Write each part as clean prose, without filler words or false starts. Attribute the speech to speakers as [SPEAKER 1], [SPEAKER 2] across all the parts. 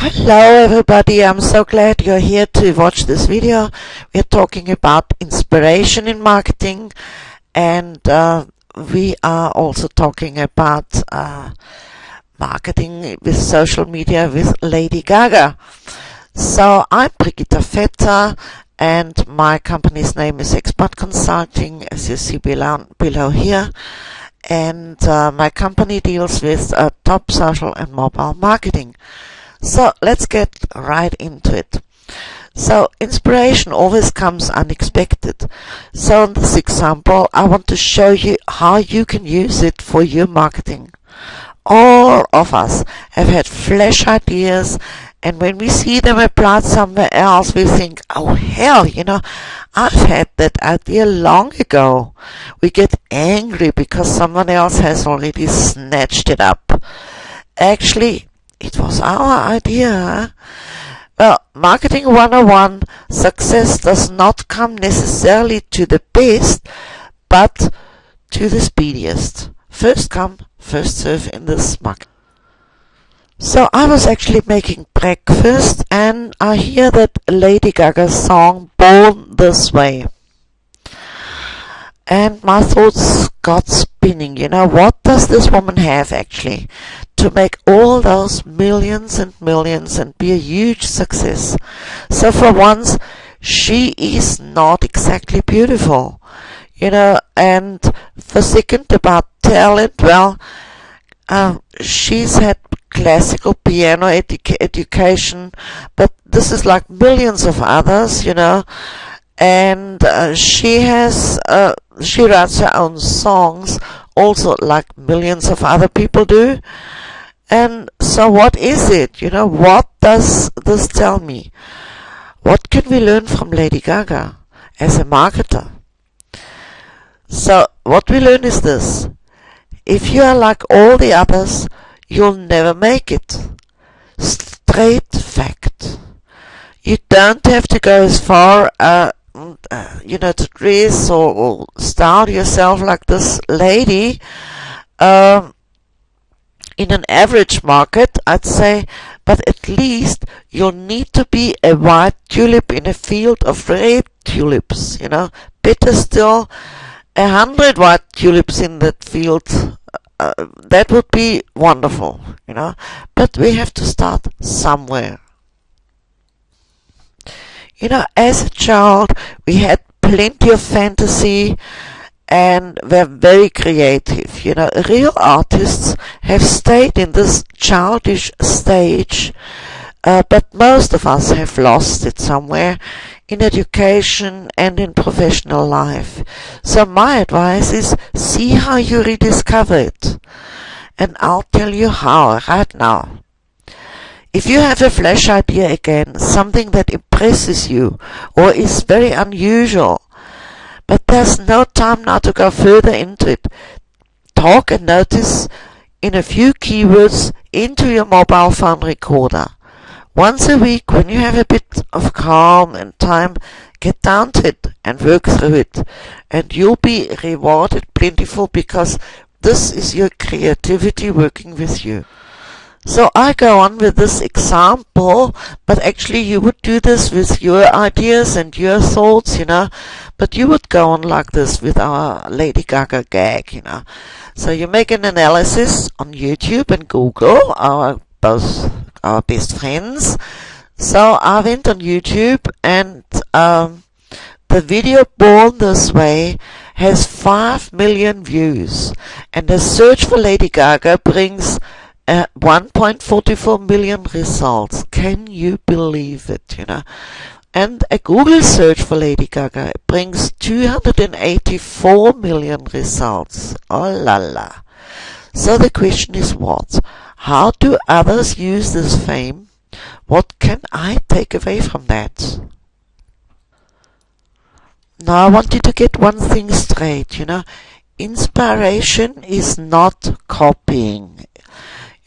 [SPEAKER 1] Hello everybody, I'm so glad you're here to watch this video. We're talking about inspiration in marketing, and we are also talking about marketing with social media with Lady Gaga. So I'm Brigitta Vetter and my company's name is Expert Consulting, as you see below here, and my company deals with top social and mobile marketing. So let's get right into it. So inspiration always comes unexpected. So in this example, I want to show you how you can use it for your marketing. All of us have had flash ideas, and when we see them applied somewhere else, we think, oh hell, I've had that idea long ago. We get angry because someone else has already snatched it up. Actually, it was our idea. Well, marketing 101, success does not come necessarily to the best, but to the speediest. First come, first serve in this market. So I was actually making breakfast and I hear that Lady Gaga's song Born This Way. And my thoughts got spinning. What does this woman have actually to make all those millions and millions and be a huge success? So for once, she is not exactly beautiful, and for second, about talent, well, she's had classical piano education, but this is like millions of others, and she writes her own songs also like millions of other people do. And so what is it? What does this tell me? What can we learn from Lady Gaga as a marketer? So what we learn is this: if you are like all the others, you'll never make it. Straight fact. You don't have to go as far to dress or style yourself like this lady. In an average market, I'd say, but at least you'll need to be a white tulip in a field of red tulips, Better still, 100 white tulips in that field. That would be wonderful, But we have to start somewhere. As a child, we had plenty of fantasy and were very creative. Real artists have stayed in this childish stage, but most of us have lost it somewhere in education and in professional life. So my advice is, see how you rediscover it. And I'll tell you how right now. If you have a flash idea again, something that impresses you or is very unusual, but there's no time now to go further into it, talk and notice in a few keywords into your mobile phone recorder. Once a week, when you have a bit of calm and time, get down to it and work through it, and you'll be rewarded plentiful, because this is your creativity working with you. So I go on with this example, but actually you would do this with your ideas and your thoughts, but you would go on like this with our Lady Gaga gag, So you make an analysis on YouTube and Google, both our best friends. So I went on YouTube, and the video Born This Way has 5 million views, and a search for Lady Gaga brings 1.44 million results. Can you believe it, And a Google search for Lady Gaga brings 284 million results. Oh la la. So the question is what? How do others use this fame? What can I take away from that? Now I want you to get one thing straight, Inspiration is not copying.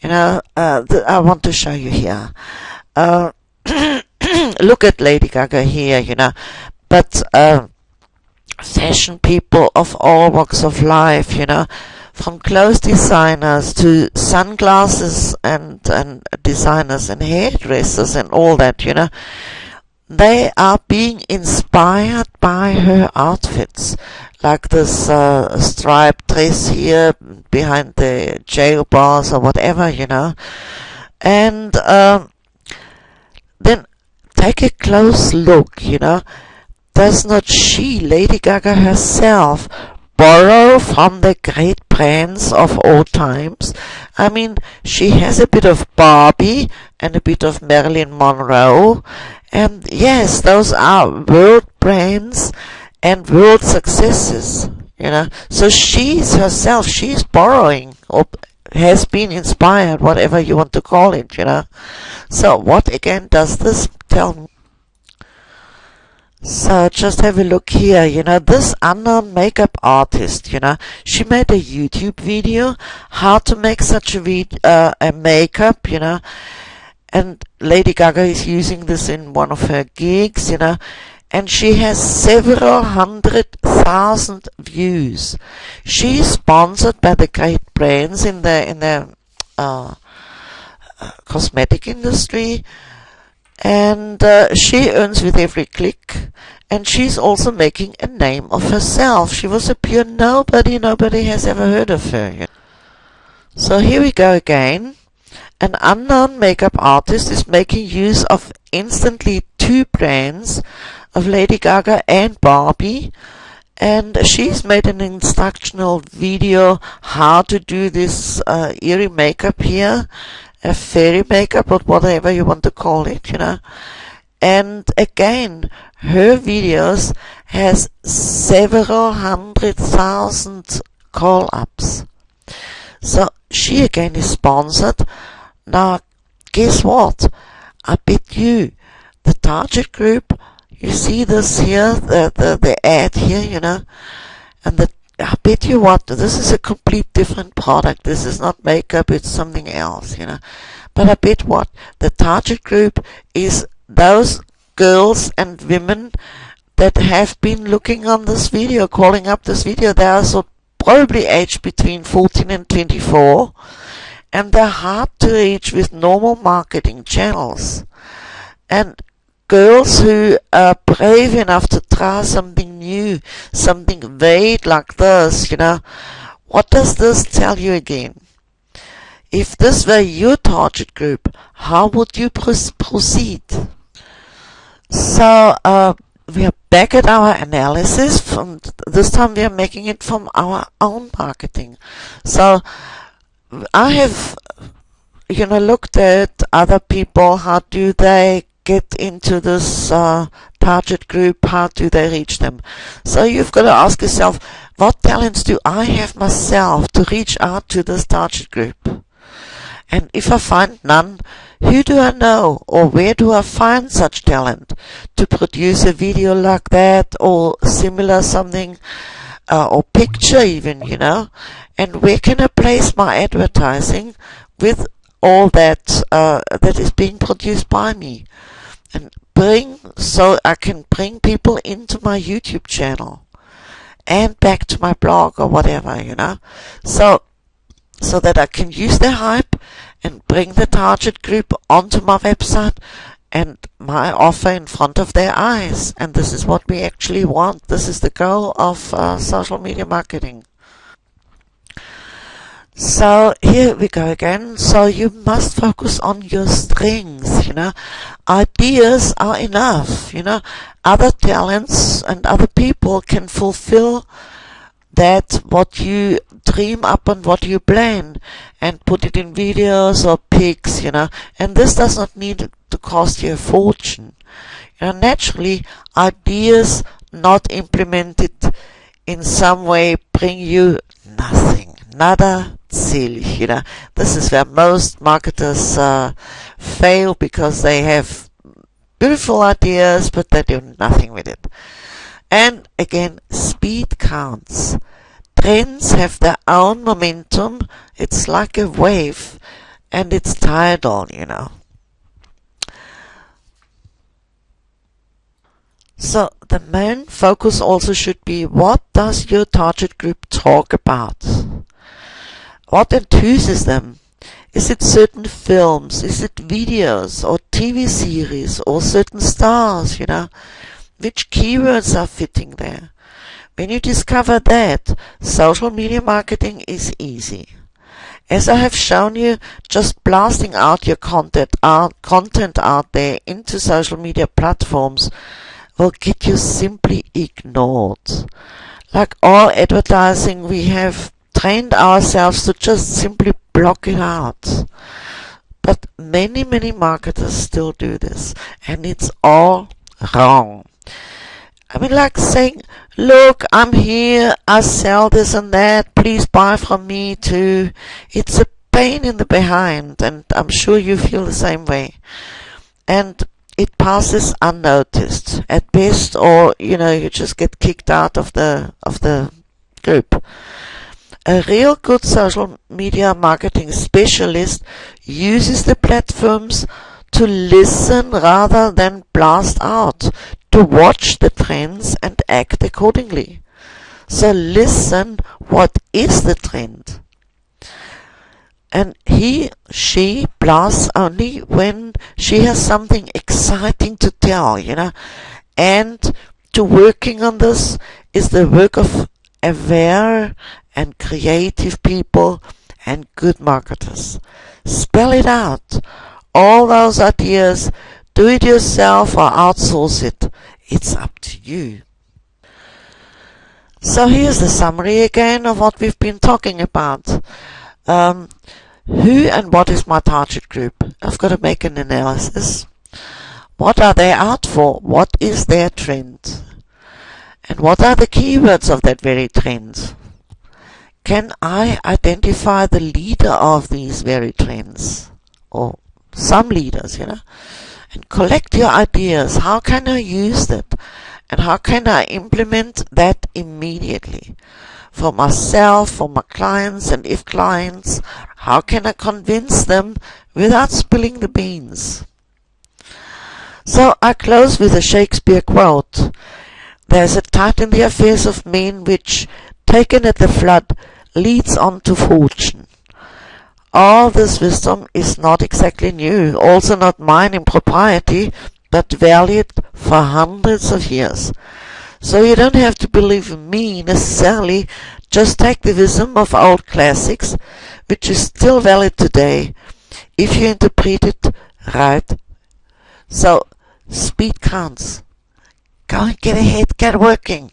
[SPEAKER 1] I want to show you here. Look at Lady Gaga here, but fashion people of all walks of life, from clothes designers to sunglasses and designers and hairdressers and all that, they are being inspired by her outfits, like this striped dress here behind the jail bars or whatever, and then take a close look, does not she, Lady Gaga herself, borrow from the great brands of all times? I mean, she has a bit of Barbie and a bit of Marilyn Monroe, and yes, those are world brands and world successes, So she's herself, she's borrowing, or has been inspired, whatever you want to call it, So what again does this tell me? So just have a look here, this unknown makeup artist, she made a YouTube video how to make such a makeup, and Lady Gaga is using this in one of her gigs, and she has several 100,000 views. She's sponsored by the great brands in the cosmetic industry, and she earns with every click, and she's also making a name of herself. She was a pure nobody has ever heard of her. So here we go again. An unknown makeup artist is making use of instantly two brands of Lady Gaga and Barbie, and she's made an instructional video how to do this eerie makeup here, a fairy makeup or whatever you want to call it, And again, her videos has several 100,000 call-ups. So she again is sponsored. Now, guess what? I bet you, the target group, you see this here, the ad here, and I bet you what, this is a complete different product. This is not makeup, it's something else, But I bet what, the target group is those girls and women that have been looking on this video, calling up this video. They are probably aged between 14 and 24, and they're hard to reach with normal marketing channels. And girls who are brave enough to try something new, something vague like this, what does this tell you again? If this were your target group, how would you proceed? So, we are back at our analysis. From this time we are making it from our own marketing. So, I have, looked at other people. How do they get into this target group? How do they reach them? So you've got to ask yourself, what talents do I have myself to reach out to this target group? And if I find none, who do I know, or where do I find such talent to produce a video like that, or similar something, or picture even, and where can I place my advertising with all that that is being produced by me, and so I can bring people into my YouTube channel and back to my blog or whatever, so that I can use the hype and bring the target group onto my website and my offer in front of their eyes. And this is what we actually want. This is the goal of social media marketing. So here we go again. So you must focus on your strengths, Ideas are enough, Other talents and other people can fulfill that what you dream up and what you plan, and put it in videos or pics, and this does not need to cost you a fortune. Naturally, ideas not implemented in some way bring you nothing. Nada zilch, This is where most marketers fail, because they have beautiful ideas, but they do nothing with it. And again, speed counts. Trends have their own momentum. It's like a wave, and it's tidal, So the main focus also should be, what does your target group talk about? What enthuses them? Is it certain films? Is it videos or TV series or certain stars, Which keywords are fitting there? When you discover that, social media marketing is easy. As I have shown you, just blasting out your content out there into social media platforms will get you simply ignored. Like all advertising, we have trained ourselves to just simply block it out. But many marketers still do this, and it's all wrong. I mean, like saying, look, I'm here, I sell this and that, please buy from me too. It's a pain in the behind, and I'm sure you feel the same way. And it passes unnoticed at best, or you just get kicked out of the group. A real good social media marketing specialist uses the platforms to listen rather than blast out, to watch the trends and act accordingly. So listen, what is the trend? And she blasts only when she has something exciting to tell, And to working on this is the work of aware and creative people and good marketers. Spell it out. All those ideas, do it yourself or outsource it. It's up to you. So here's the summary again of what we've been talking about. Who and what is my target group? I've got to make an analysis. What are they out for? What is their trend? And what are the keywords of that very trend? Can I identify the leader of these very trends? Or some leaders, And collect your ideas. How can I use that? And how can I implement that immediately? For myself, for my clients, and if clients, how can I convince them without spilling the beans? So I close with a Shakespeare quote. There's a tide in the affairs of men which, taken at the flood, leads on to fortune. All this wisdom is not exactly new, also not mine in propriety, but valued for hundreds of years. So you don't have to believe me necessarily, just take the wisdom of old classics, which is still valid today, if you interpret it right. So, speed counts. Go and get ahead, get working.